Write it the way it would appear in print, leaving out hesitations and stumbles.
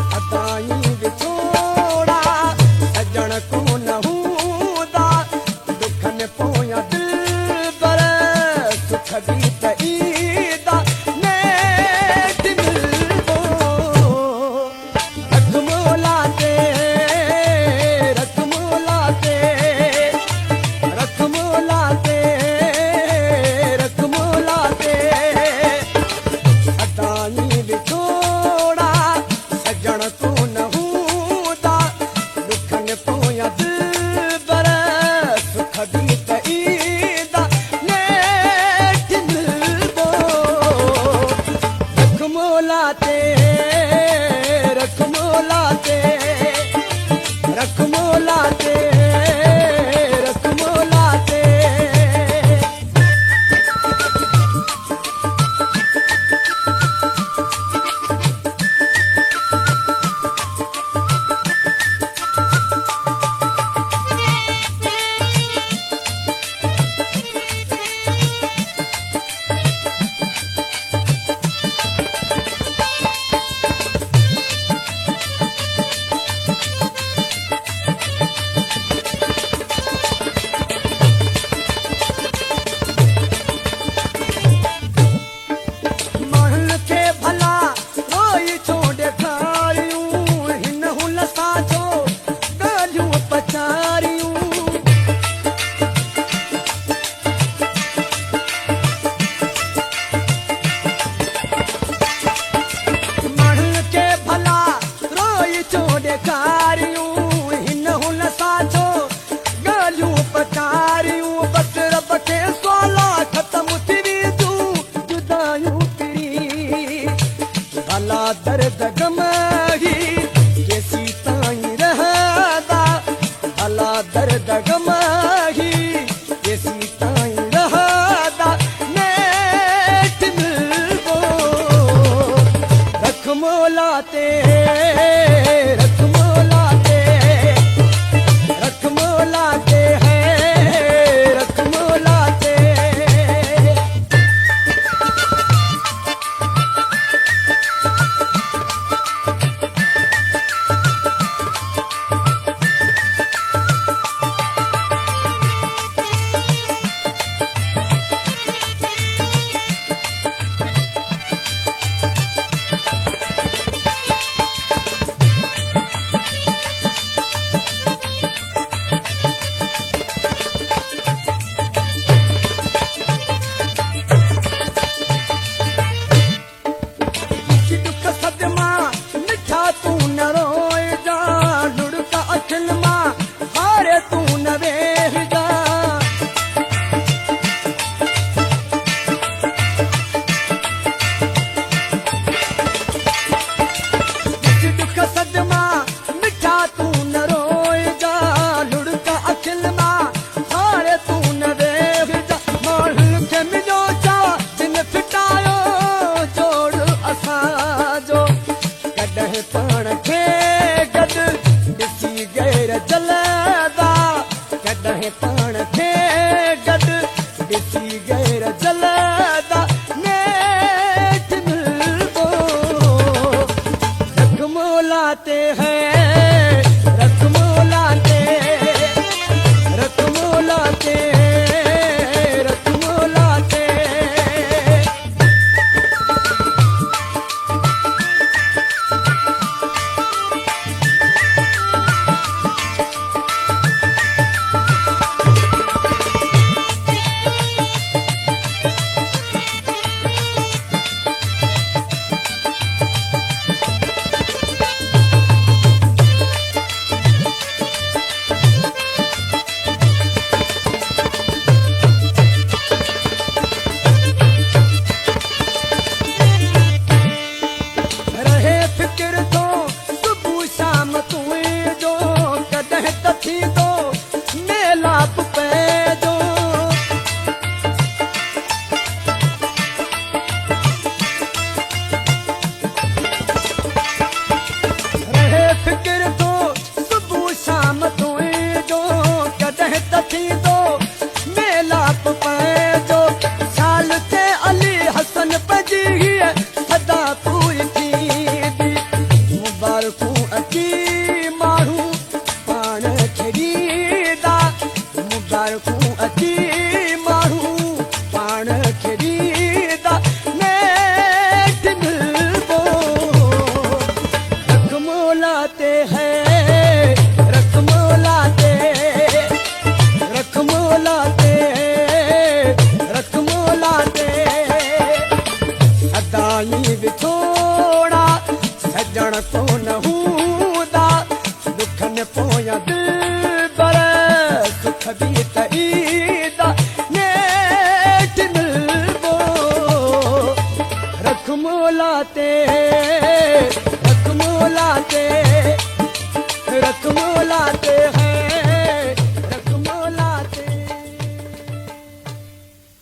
अदाई विछोड़ा सजण को न हूंदा दुखन पोयां दिल पर सुख भी त ईंदा नेठ मिलंदो रख मोला ते रख मोला ते रख मोला ते रख मोला ते अदाई विछोड़ा सजण को न हूंदा दुखन पोयां दिल पर सुख भी त ईंदा नेठ मिलंदो रख मोला ते रख मोला ते रख मोला ते रख मोला ते महल के भला रोई छोड़े खारियूं हिन हुन साजो ॻाल्हियूं पचारियूं महल के भला रोई छोड़े खारियूं हिन हुन साजो ॻाल्हियूं पचारियूं बस रब खे सवाला ख़तम थी वेंदियूं जुदायूं किरी भला दर्द गमही केसी ताईं रहंदा भला दर्द गमही केसी ताईं रहंदा नेठ मिलंदो रख मोला ते रख मोला ते रख मोला ते है रख मोला ते दुख सदमा मिठा तू न रोए जा लुढ़का अखिल मां हारे तू न वेह जा दुख सदमा मिठा तू न रोए जा लुढ़का अखिल मां हारे तू न वेह जा माण्हुनि खे मिलियो छा जिन फिटायो जोड़ असांजो कॾहिं पाण खे गॾु ॾिसी गैर जलंदा कॾहिं पाण खे गॾु ॾिसी गैर जलंदा नेठ मिलंदो रख मोला ते है रख मोला ते रख मोला ते रख मोला ते रहे फिक्र तो सुबह शाम तू जो कॾहिं त थींदो मेलाप पैजो रहे फिक्र तो सुबह शाम तू जो कॾहिं त थींदो मेलाप पैजो साल थे अली हसन पजी सदा पूरी थींदी मुबारक विछोड़ा सजण कोन हूंदा दुखन पोयां दिलबर सुख बि त ईंदा नेठ मिलबो रख मोला ते रख मोला ते रख मोला ते है